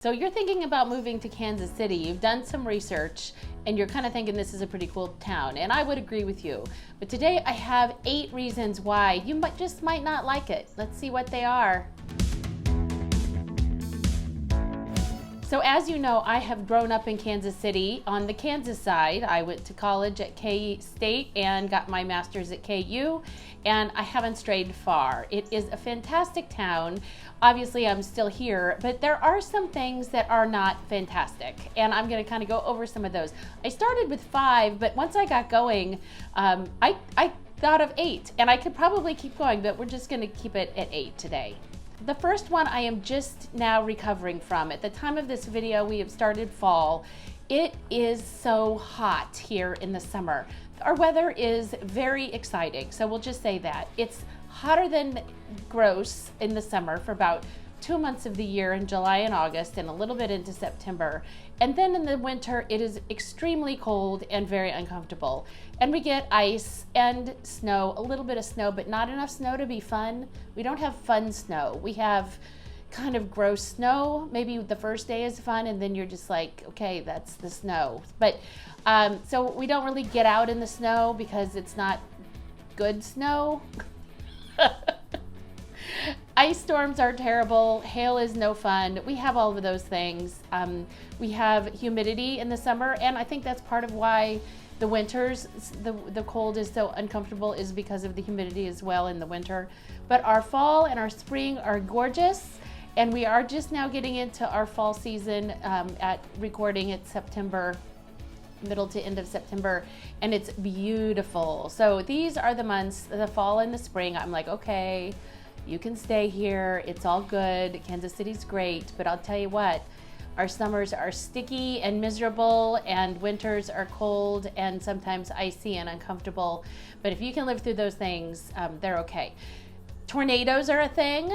So you're thinking about moving to Kansas City, you've done some research, and you're kind of thinking this is a pretty cool town, and I would agree with you. But today I have 8 reasons why you might not like it. Let's see what they are. So as you know, I have grown up in Kansas City on the Kansas side. I went to college at K-State and got my master's at KU, and I haven't strayed far. It is a fantastic town. Obviously, I'm still here, but there are some things that are not fantastic, and I'm gonna kind of go over some of those. I started with 5, but once I got going, I thought of 8, and I could probably keep going, but we're just gonna keep it at 8 today. The first one I am just now recovering from. At the time of this video, we have started fall. It is so hot here in the summer. Our weather is very exciting, so we'll just say that. It's hotter than gross in the summer for about 2 months of the year in July and August and a little bit into September. And then in the winter, it is extremely cold and very uncomfortable. And we get ice and snow, a little bit of snow, but not enough snow to be fun. We don't have fun snow. We have kind of gross snow. Maybe the first day is fun and then you're just like, okay, that's the snow. But so we don't really get out in the snow because it's not good snow. Ice storms are terrible. Hail is no fun. We have all of those things. We have humidity in the summer, and I think that's part of why the winters, the cold is so uncomfortable, is because of the humidity as well in the winter. But our fall and our spring are gorgeous, and we are just now getting into our fall season at recording at September, middle to end of September, and it's beautiful. So these are the months, the fall and the spring. I'm like, okay, you can stay here. It's all good. Kansas City's great, but I'll tell you what, our summers are sticky and miserable, and winters are cold and sometimes icy and uncomfortable. But if you can live through those things, they're okay. Tornadoes are a thing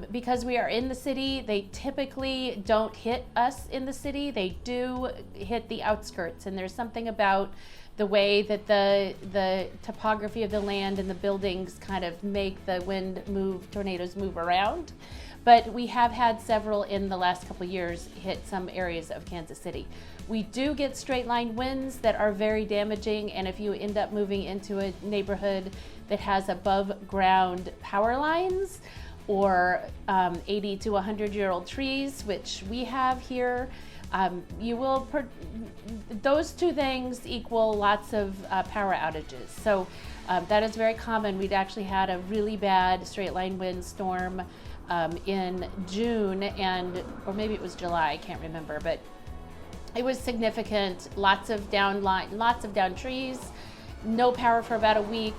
because we are in the city. They typically don't hit us in the city. They do hit the outskirts, and there's something about the way that the topography of the land and the buildings kind of make the tornadoes move around. But we have had several in the last couple of years hit some areas of Kansas City. We do get straight line winds that are very damaging, and if you end up moving into a neighborhood that has above ground power lines or 80 to 100-year-old trees, which we have here, those 2 things equal lots of power outages. So that is very common. We'd actually had a really bad straight line wind storm in June, or maybe it was July, I can't remember, but it was significant. Lots of down trees, no power for about a week.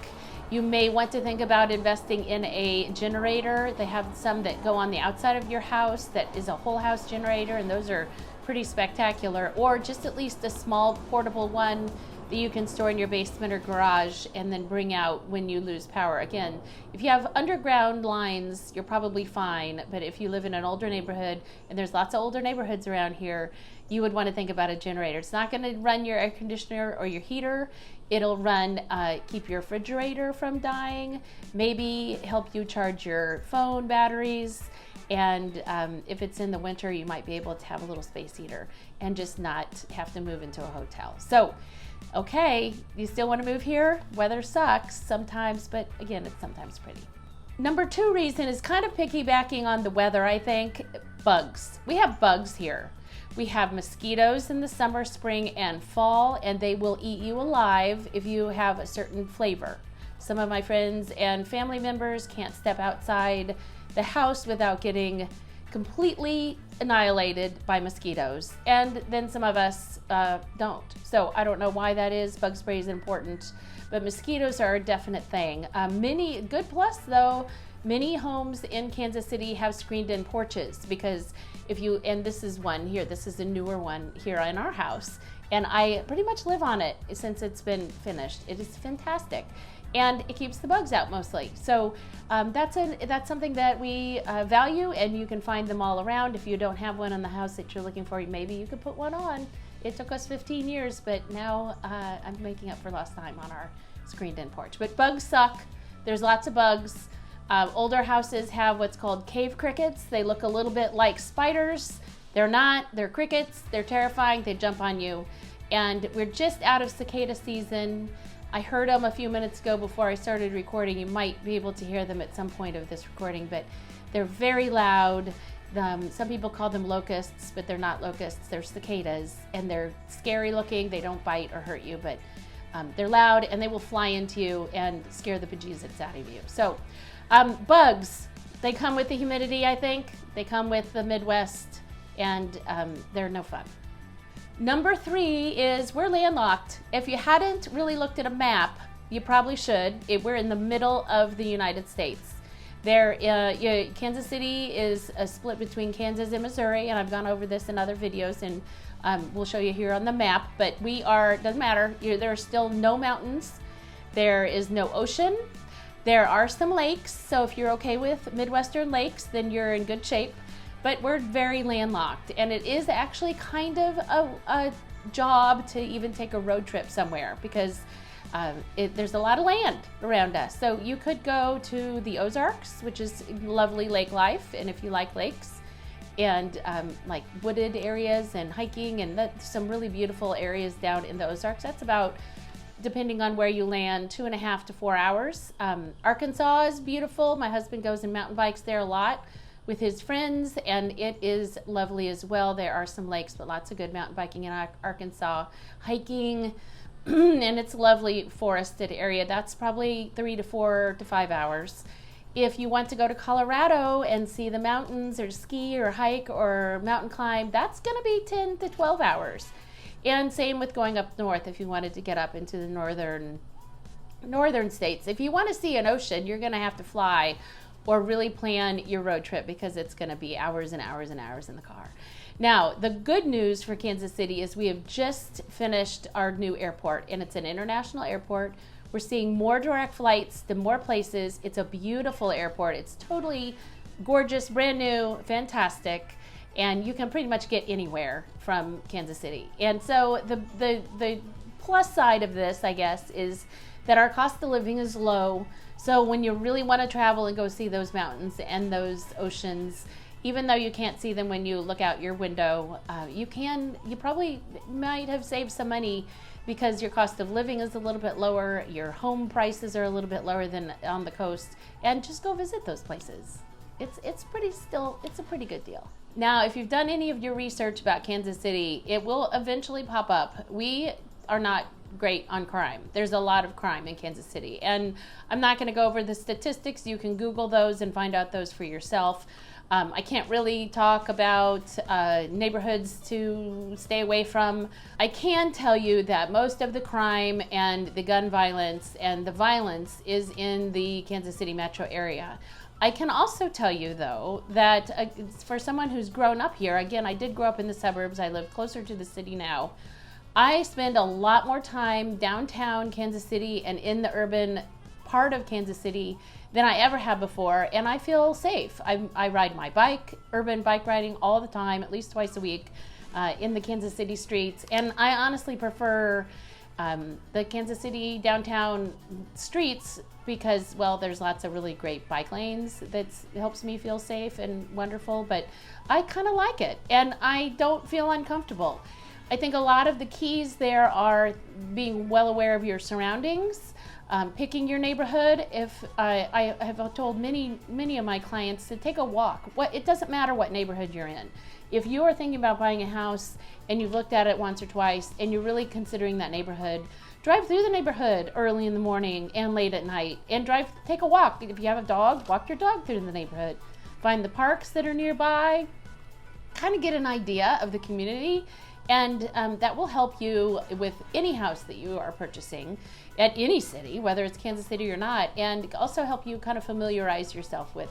You may want to think about investing in a generator. They have some that go on the outside of your house that is a whole house generator, and those are pretty spectacular, or just at least a small portable one that you can store in your basement or garage and then bring out when you lose power. Again, if you have underground lines, you're probably fine, but if you live in an older neighborhood, and there's lots of older neighborhoods around here, you would want to think about a generator. It's not going to run your air conditioner or your heater. It'll run, keep your refrigerator from dying, maybe help you charge your phone batteries, and if it's in the winter, you might be able to have a little space heater and just not have to move into a hotel. So, okay, you still want to move here? Weather sucks sometimes, but again, it's sometimes pretty. Number 2 reason is kind of piggybacking on the weather, I think. Bugs. We have bugs here. We have mosquitoes in the summer, spring, and fall, and they will eat you alive if you have a certain flavor. Some of my friends and family members can't step outside the house without getting completely annihilated by mosquitoes, and then some of us don't. So I don't know why that is. Bug spray is important, but mosquitoes are a definite thing. Good plus though, many homes in Kansas City have screened-in porches, because and this is one here, this is a newer one here in our house, and I pretty much live on it since it's been finished. It is fantastic, and it keeps the bugs out mostly. So that's something that we value, and you can find them all around. If you don't have one in the house that you're looking for, maybe you could put one on. It took us 15 years, but now I'm making up for lost time on our screened-in porch. But bugs suck. There's lots of bugs. Older houses have what's called cave crickets. They look a little bit like spiders. They're not, they're crickets, they're terrifying, they jump on you. And we're just out of cicada season. I heard them a few minutes ago before I started recording. You might be able to hear them at some point of this recording, but they're very loud. Some people call them locusts, but they're not locusts, they're cicadas, and they're scary looking. They don't bite or hurt you, but they're loud, and they will fly into you and scare the bejesus out of you. So bugs, they come with the humidity, I think. They come with the Midwest, and they're no fun. Number 3 is we're landlocked. If you hadn't really looked at a map, you probably should. We're in the middle of the United States. Kansas City is a split between Kansas and Missouri, and I've gone over this in other videos, and we'll show you here on the map, but doesn't matter, there are still no mountains, there is no ocean, there are some lakes, so if you're okay with Midwestern lakes, then you're in good shape. But we're very landlocked, and it is actually kind of a job to even take a road trip somewhere, because there's a lot of land around us. So you could go to the Ozarks, which is lovely lake life, and if you like lakes, and like wooded areas and hiking, and some really beautiful areas down in the Ozarks. That's about, depending on where you land, 2.5 to 4 hours. Arkansas is beautiful. My husband goes and mountain bikes there a lot with his friends, and it is lovely as well. There are some lakes, but lots of good mountain biking in Arkansas, hiking, and it's lovely forested area. That's probably 3 to 4 to 5 hours. If you want to go to Colorado and see the mountains, or ski or hike or mountain climb, that's gonna be 10 to 12 hours. And same with going up north if you wanted to get up into the northern states. If you want to see an ocean, you're gonna have to fly or really plan your road trip, because it's going to be hours and hours and hours in the car. Now, the good news for Kansas City is we have just finished our new airport, and it's an international airport. We're seeing more direct flights to more places. It's a beautiful airport. It's totally gorgeous, brand new, fantastic, and you can pretty much get anywhere from Kansas City. And so the plus side of this, I guess, is that our cost of living is low. So when you really want to travel and go see those mountains and those oceans, even though you can't see them when you look out your window, you probably might have saved some money, because your cost of living is a little bit lower, your home prices are a little bit lower than on the coast, and just go visit those places. It's a pretty good deal. Now, if you've done any of your research about Kansas City, it will eventually pop up. We are not great on crime. There's a lot of crime in Kansas City, and I'm not going to go over the statistics. You can Google those and find out those for yourself. I can't really talk about neighborhoods to stay away from. I can tell you that most of the crime and the gun violence and the violence is in the Kansas City metro area. I can also tell you, though, that for someone who's grown up here, again, I did grow up in the suburbs. I live closer to the city now. I spend a lot more time downtown Kansas City and in the urban part of Kansas City than I ever have before, and I feel safe. I ride my bike, urban bike riding, all the time, at least twice a week, in the Kansas City streets, and I honestly prefer the Kansas City downtown streets because, well, there's lots of really great bike lanes that helps me feel safe and wonderful, but I kind of like it, and I don't feel uncomfortable. I think a lot of the keys there are being well aware of your surroundings, picking your neighborhood. If I have told many of my clients to take a walk. It doesn't matter what neighborhood you're in. If you are thinking about buying a house and you've looked at it once or twice and you're really considering that neighborhood, drive through the neighborhood early in the morning and late at night, and take a walk. If you have a dog, walk your dog through the neighborhood. Find the parks that are nearby, kind of get an idea of the community. And that will help you with any house that you are purchasing at any city, whether it's Kansas City or not, and also help you kind of familiarize yourself with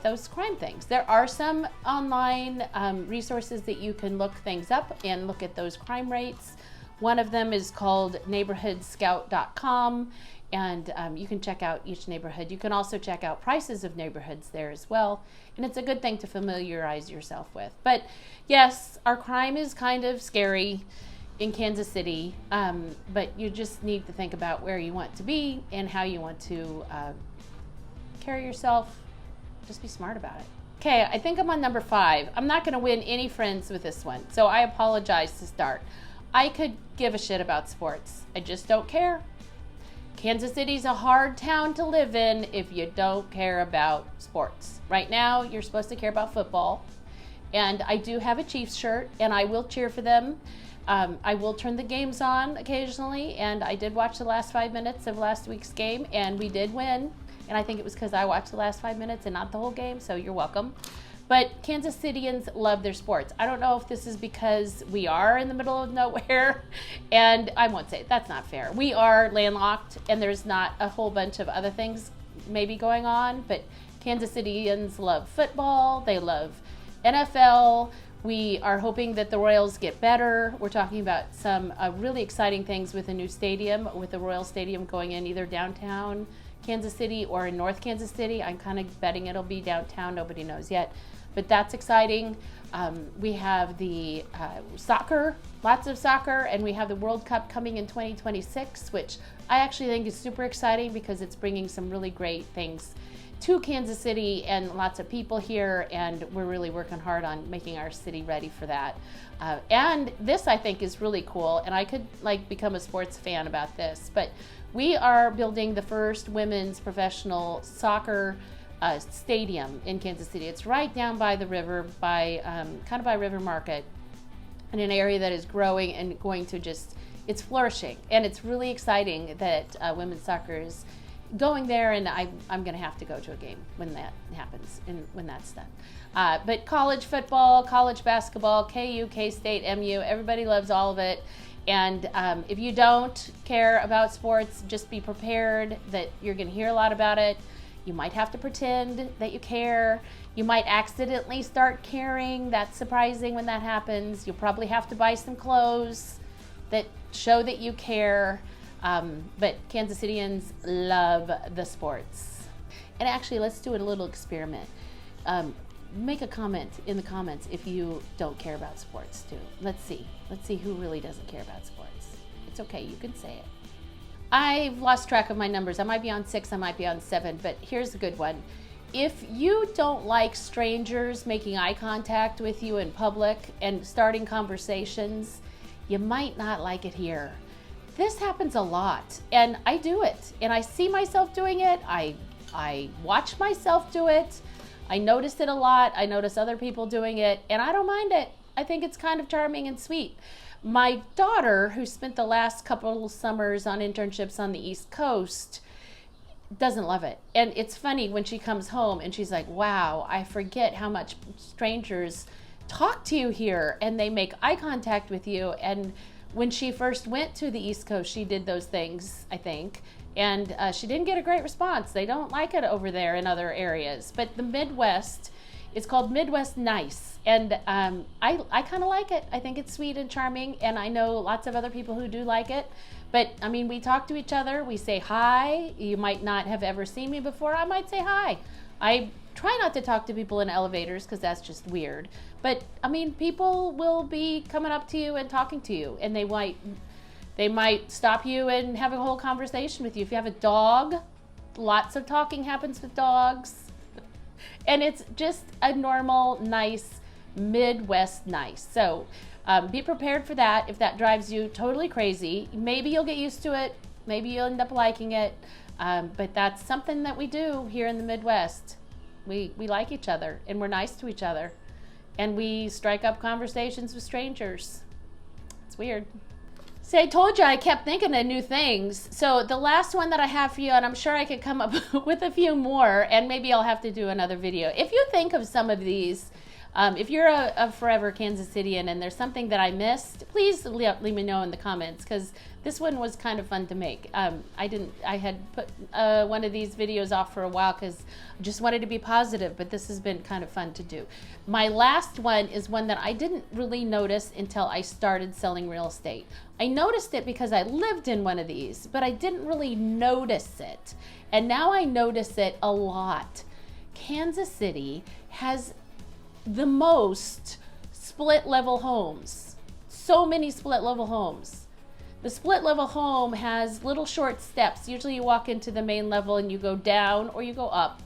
those crime things. There are some online resources that you can look things up and look at those crime rates. One of them is called neighborhoodscout.com, and you can check out each neighborhood. You can also check out prices of neighborhoods there as well, and it's a good thing to familiarize yourself with. But yes, our crime is kind of scary in Kansas City, but you just need to think about where you want to be and how you want to carry yourself. Just be smart about it. Okay, I think I'm on number 5. I'm not going to win any friends with this one, so I apologize to start. I could give a shit about sports. I just don't care. Kansas City's a hard town to live in if you don't care about sports. Right now, you're supposed to care about football. And I do have a Chiefs shirt, and I will cheer for them. I will turn the games on occasionally, and I did watch the last 5 minutes of last week's game, and we did win. And I think it was because I watched the last 5 minutes and not the whole game, so you're welcome. But Kansas Cityans love their sports. I don't know if this is because we are in the middle of nowhere, and I won't say it, that's not fair. We are landlocked, and there's not a whole bunch of other things maybe going on, but Kansas Cityans love football, they love NFL. We are hoping that the Royals get better. We're talking about some really exciting things with a new stadium, with the Royal Stadium going in either downtown Kansas City or in North Kansas City. I'm kind of betting it'll be downtown. Nobody knows yet, but that's exciting. We have the soccer, lots of soccer, and we have the World Cup coming in 2026, which I actually think is super exciting because it's bringing some really great things to Kansas City and lots of people here, and we're really working hard on making our city ready for that. And this I think is really cool, and I could become a sports fan about this, but we are building the first women's professional soccer stadium in Kansas City. It's right down by the river, by kind of by River Market, in an area that is growing and going to it's flourishing, and it's really exciting that women's soccer is going there, and I'm going to have to go to a game when that happens and when that's done. But college football, college basketball, KU, K-State, MU, everybody loves all of it. And if you don't care about sports, just be prepared that you're going to hear a lot about it. You might have to pretend that you care. You might accidentally start caring. That's surprising when that happens. You'll probably have to buy some clothes that show that you care. But Kansas Cityans love the sports. And actually, let's do a little experiment. Make a comment in the comments if you don't care about sports too. Let's see who really doesn't care about sports. It's okay, you can say it. I've lost track of my numbers. I might be on 6, I might be on 7, but here's a good one. If you don't like strangers making eye contact with you in public and starting conversations, you might not like it here. This happens a lot, and I do it, and I see myself doing it. I watch myself do it. I notice it a lot. I notice other people doing it, and I don't mind it. I think it's kind of charming and sweet. My daughter, who spent the last couple summers on internships on the East Coast, doesn't love it. And it's funny when she comes home and she's like, wow, I forget how much strangers talk to you here, and they make eye contact with you. And when she first went to the East Coast, she did those things, I think, and she didn't get a great response. They don't like it over there in other areas. But the Midwest, it's called Midwest Nice, and I kind of like it. I think it's sweet and charming, and I know lots of other people who do like it. But I mean, we talk to each other, we say hi. You might not have ever seen me before. I might say hi. I try not to talk to people in elevators because that's just weird. But I mean, people will be coming up to you and talking to you, and they might stop you and have a whole conversation with you. If you have a dog, lots of talking happens with dogs. And it's just a normal, nice, Midwest nice. So be prepared for that. If that drives you totally crazy, maybe you'll get used to it. Maybe you'll end up liking it. But that's something that we do here in the Midwest. We like each other, and we're nice to each other. And we strike up conversations with strangers. It's weird. See, I told you I kept thinking of new things. So the last one that I have for you, and I'm sure I could come up with a few more, and maybe I'll have to do another video. If you think of some of these, if you're a forever Kansas Cityan and there's something that I missed, please let me know in the comments, because this one was kind of fun to make. I had put one of these videos off for a while because I just wanted to be positive, but this has been kind of fun to do. My last one is one that I didn't really notice until I started selling real estate. I noticed it because I lived in one of these, but I didn't really notice it. And now I notice it a lot. Kansas City has the most split level homes. So many split level homes. The split level home has little short steps. Usually you walk into the main level and you go down or you go up.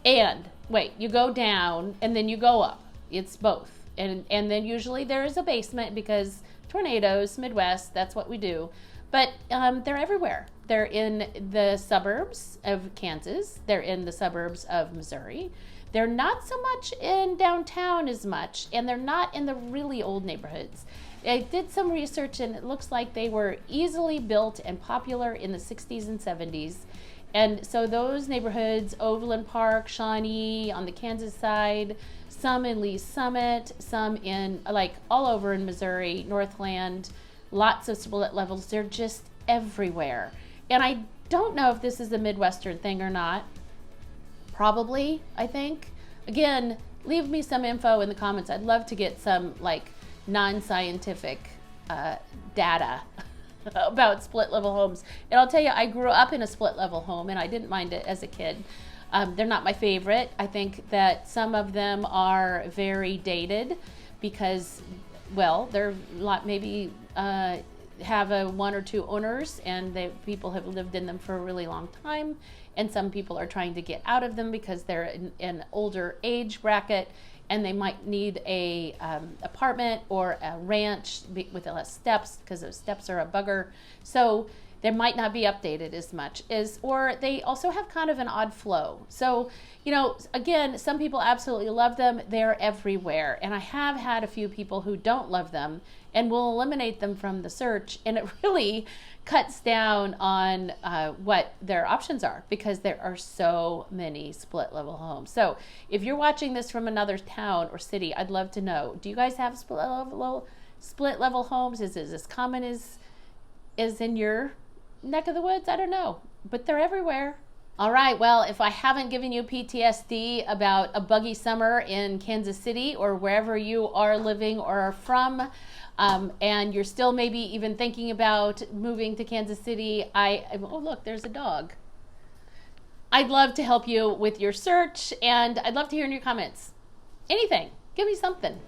And wait, you go down and then you go up. It's both. And then usually there is a basement because tornadoes, Midwest, that's what we do. But they're everywhere. They're in the suburbs of Kansas. They're in the suburbs of Missouri. They're not so much in downtown as much, and they're not in the really old neighborhoods. I did some research, and it looks like they were easily built and popular in the 60s and 70s. And so those neighborhoods, Overland Park, Shawnee on the Kansas side, some in Lee's Summit, some in like all over in Missouri, Northland, lots of split levels. They're just everywhere. And I don't know if this is a Midwestern thing or not. Probably, I think. Again, leave me some info in the comments. I'd love to get some like non-scientific data about split level homes. And I'll tell you, I grew up in a split level home and I didn't mind it as a kid. They're not my favorite. I think that some of them are very dated because, well, they're maybe have a one or two owners and people have lived in them for a really long time. And some people are trying to get out of them because they're in an older age bracket and they might need a apartment or a ranch with less steps because those steps are a bugger. So they might not be updated as much or they also have kind of an odd flow. So, you know, again, some people absolutely love them. They're everywhere. And I have had a few people who don't love them and will eliminate them from the search. And it really cuts down on what their options are because there are so many split level homes. So if you're watching this from another town or city, I'd love to know, do you guys have split level homes? Is it as common as in your neck of the woods? I don't know, but they're everywhere. All right, well, if I haven't given you PTSD about a buggy summer in Kansas City or wherever you are living or are from, and you're still maybe even thinking about moving to Kansas City, oh look, there's a dog. I'd love to help you with your search and I'd love to hear in your comments. Anything, give me something.